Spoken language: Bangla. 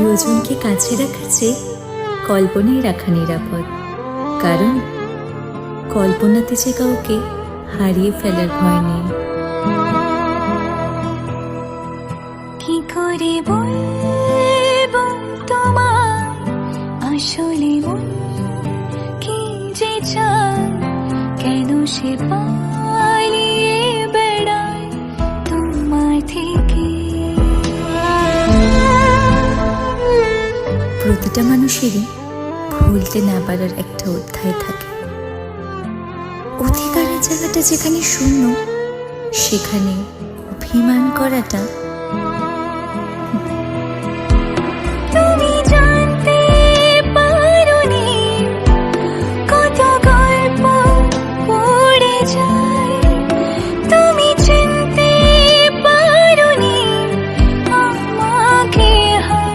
প্রিয়জনকে কাছে রাখার চেয়ে কল্পনায় রাখা নিরাপদ। কারণ কল্পনাতে যে কাউকে হারিয়ে ফেলার ভয় নেই। কি করে বলবো তোমায় আসলে মন কি যে চায়, কেন সে পালিয়ে বেড়ায় তোমায় থেকে। প্রতিটা মানুষেরই ভুলতে না পারার একটা অধ্যায় থাকে। অধিকারের জায়গাটা যেখানে শূন্য, সেখানে অভিমান করাটা